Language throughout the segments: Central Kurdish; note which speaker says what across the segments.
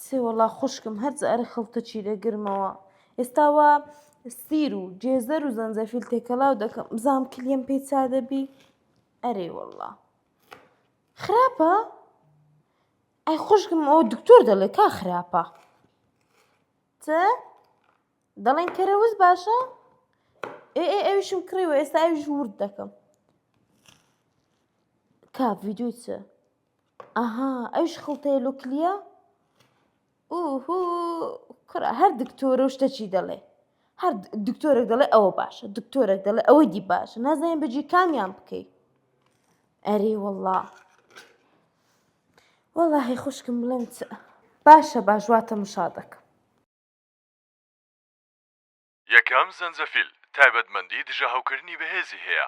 Speaker 1: سێ وەڵا خوشکم هەر جارێ خەڵتەچی دەگرمەوە ئێستاوە سیر و جێزەر و زەنجەفیل تێکەڵاو دەکەم بزانم کلیم پێی چا دەبی ئەرێ وەڵا خراپە؟ ئەی خوشکم ئەوە دکتۆر دەڵێ کا خراپە چ؟ دەڵێن کەرەوز باشە؟ ئەویشم کڕیوە ئێستا ئەویش ورد دەکەم کا ڤیدیۆی چ؟ ئەها ئەویش خەڵتەیە لۆ کلیە؟ کوڕە هەر دکتۆرە و شتەچی دەڵێ هەر دکتۆرێک دەڵێ ئەوە باشە دکتۆرێک دەڵێ ئەوەی دی باشە نازانین بەجێ کامیان بکەی ئەرێ وەڵا وەڵاهی خوشکم بڵێم چ باشە باش واتە مشا دەکەم
Speaker 2: یەکەم زەنجەفیل تایبەتمەندی دژە هەوکردنی بەهێزی هەیە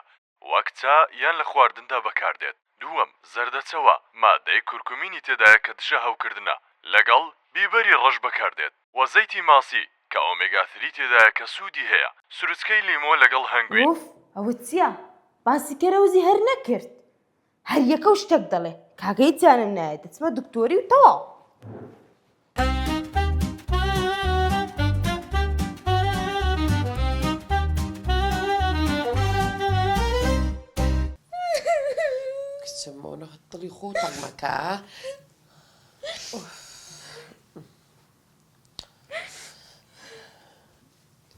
Speaker 2: وەک چا یان لە خواردندا بەکاردێت دووەم زەردەچەوە مادەی کورکومینی تێدایە کە دژە هەوکردنە لەگەڵ بیبەری ڕەش بەکاردێت وەزەیتی ماسی کە ئۆمێگا 3 تێدایە کە سوودی هەیە سروچکەی لیمۆ لەگەڵ هەنگوین
Speaker 1: ئەوە چییە؟ باسی کەرەوزی هەر نەکرد هەر یەکە و شتێک دەڵێ کاگەی جانم نایە دەچمە دکتۆری و تەواو
Speaker 3: كتسمونه الطلي خوطة مكا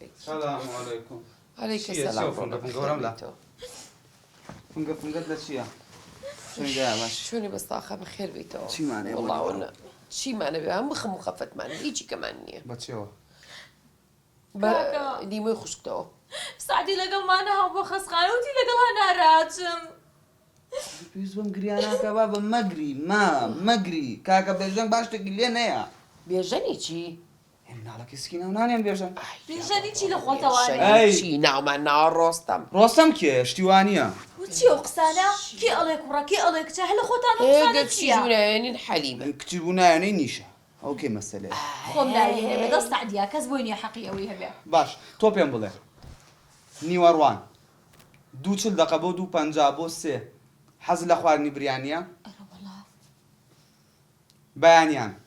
Speaker 4: السلام عليكم.
Speaker 3: عليك السلام.
Speaker 4: فنقت لا شيء. شنو جاي ماشي؟
Speaker 3: شوني بس طاخة بخير بيتو.
Speaker 4: شي معنى
Speaker 3: والله ولا شي معنى بها مخفت معنى يجي كمان نية.
Speaker 4: بتشوا.
Speaker 3: دي مو يخش تو.
Speaker 5: سعدي لقل ما أنا هو بخس خايوتي لقل أنا راجم.
Speaker 4: بيزوم قريانا كباب مقري كاكا بيجان باش تقلي نيا.
Speaker 3: بيجاني شي.
Speaker 4: إن على كيسكينا ونانيا بيجان.
Speaker 5: بيجاني شي لخوته واني.
Speaker 4: أي.
Speaker 3: شي نعم أنا رستم.
Speaker 4: رستم كي اشتوانيا.
Speaker 5: وشي أقسانا كي عليك ورا كي عليك تهل خوتان
Speaker 3: إيه
Speaker 5: أقسانا
Speaker 3: قد شي جونين حليمة.
Speaker 4: يكتبونا يعني نيشة. أوكي مسألة.
Speaker 5: خم لا يهنا بدا استعديا كسبوني حقي أوي هبه.
Speaker 4: باش توبيان بله. نيواروان. دو چل دقيقة بو دو پنجا بو سه. حز لخوارني بريانيا.
Speaker 5: أنا والله.
Speaker 4: بيانيان.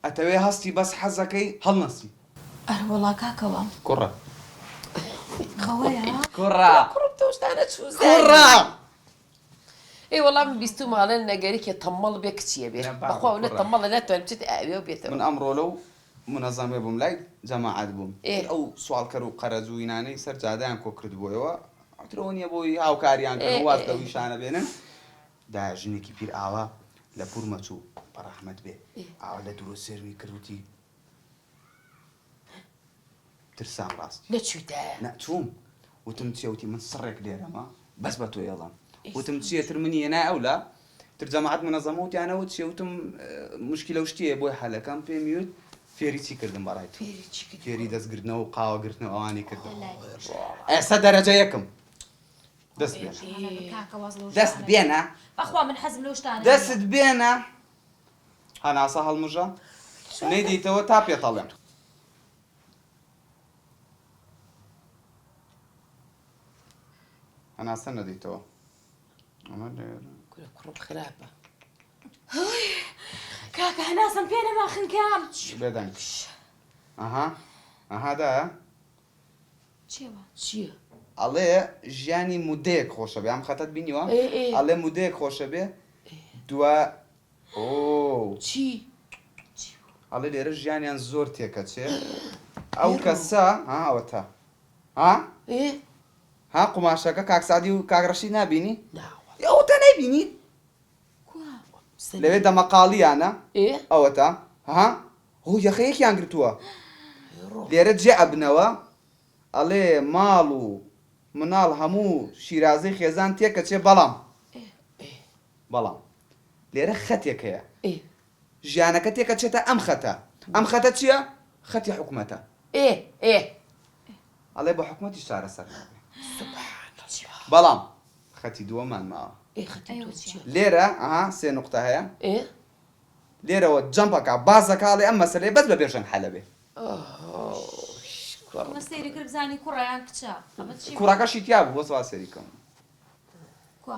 Speaker 4: أتوي هستي بس حزكي هالنسي.
Speaker 5: أنا والله كاكوام.
Speaker 4: كرة.
Speaker 5: خويا.
Speaker 4: كرة.
Speaker 3: قربتوش أنا شو زي.
Speaker 4: كرة.
Speaker 3: اي والله من بيستو مالنا قالك يطمل بك تشي بيه اخو نطمل لا تنبت ابي وبيت
Speaker 4: من امره لو منظمه بملاي جماعه بوم
Speaker 3: إيه؟
Speaker 4: او سوال كرو قرزو يناني سر جادان كوكرد بويوا اتروني ابوي هاو كاريان كانوا
Speaker 3: إيه
Speaker 4: واز
Speaker 3: إيه
Speaker 4: دوي شانه بينن دا جنيكي بير اوا لبورمتو برحمت به اوا لدرو سيرمي كروتي ترسام راس
Speaker 3: لا شو ده
Speaker 4: ناتوم وتمتيوتي من سرك ديرها ما بس بتو يلا وتمشي ترمني انا او لا ترجمعت منظموتي انا وتشي وتم مشكله وشتي بوي حاله كان في ميوت فيريتي كردن برايت فيري داس قردنا وقاوه قردنا اواني كردن اسا درجه يكم دست بينا دست بينا
Speaker 5: أخوة من حزم لوش تاني.
Speaker 4: دست بينا انا صح المجا نيدي تو تابيا طلع انا استنى دي تو
Speaker 3: كل كرب خرابة
Speaker 5: كاكا هنا سنبينا ما خنكام.
Speaker 4: بدنك اها دا
Speaker 3: شيء
Speaker 4: الله جاني موديك خوشة بي عم خطط بينيوا
Speaker 3: إيه.
Speaker 4: الله موديك خوشة بي دوا اوه
Speaker 3: شيء
Speaker 4: الله ليرة جاني ان زور تيكا تشي او كسا ها او تا ها
Speaker 3: ايه
Speaker 4: ها قماشاكا كاك سعدي وكاك رشيد نابيني
Speaker 3: لا
Speaker 4: يا او تا نابيني لو دا مقالي انا
Speaker 3: ايه
Speaker 4: او تا ها هو يا خيك يان قرتوا ليرة جاء ابنوا الله مالو منال همو شيرازي خيزان تيكا تشي بلام بلام ليرة ختيك هي
Speaker 3: ايه
Speaker 4: جانك تيكا تشي ام ختا تشي ختي حكمتها
Speaker 3: ايه
Speaker 4: الله يبو حكمتي شعر سر
Speaker 3: سبحان الله
Speaker 4: بلام ختي دوا مان معه
Speaker 3: ايه ختي
Speaker 4: ليرة سي نقطة هي
Speaker 3: ايه
Speaker 4: ليرة وجنبك بازك على اما سري بس ببيرجن حلبة
Speaker 5: ما سيري كرب زاني كرة يعني كتشا.
Speaker 4: كوراكا شيتياب بس واسريكم
Speaker 5: كوا.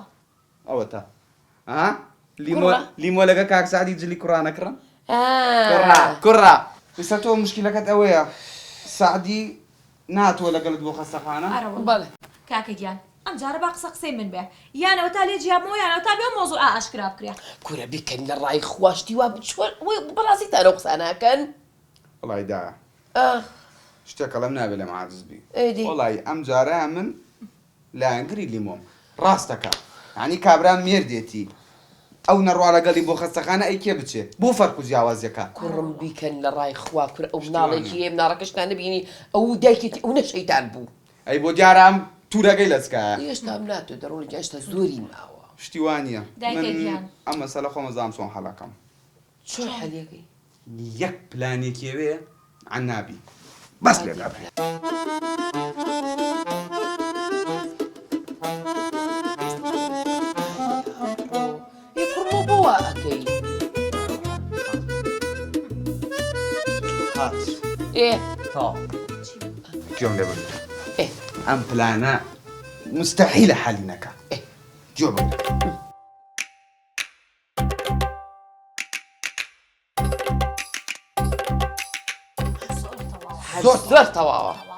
Speaker 4: او تا ليمو ليمو لقى كاك سعدي جلي كورانا كرا كرة بس تو مشكلة أويا سعدي ناتو لقلت بو خستخانة
Speaker 5: أرى والله
Speaker 3: بله
Speaker 5: كاكي جيان أم جارة باقصة قسيم من به يانا وتالي جياب مو يانا وتابي موضوع أشكرا بكريا
Speaker 3: كورة بيكن للراي خواشتي وابتشوال براسي تانوكس أنا كان
Speaker 4: والله داعي اشتكى لمنا بلا معازز بي
Speaker 3: ايدي
Speaker 4: والله أم جارة من لا انقري لي موم راستك يعني كابران ميرديتي أو نروح على قلبي بو خستخانة أي كيف بتشي بو فرق جوازك
Speaker 3: كرم بيكن للراي خوا كورة أو منالكي مناركش نبيني أو دايكتي أو نشيطان بو
Speaker 4: أي بو جارم تورا قيلسكا
Speaker 3: ليش تامناتو ضروري جاشتا زوري معوا
Speaker 4: شتيوانية
Speaker 5: دايك أجيان.
Speaker 4: أما سلخو مزام صون حلقم
Speaker 3: شو حاليكي
Speaker 4: يك بلاني كيوي عن نابي بس لك أبي
Speaker 3: يكرمو بوا أكي
Speaker 4: هات
Speaker 3: إيه
Speaker 4: جون قبل
Speaker 3: إيه
Speaker 4: أم بلانا مستحيل حالينك
Speaker 3: إيه.
Speaker 4: جو بقول
Speaker 3: زور تواوا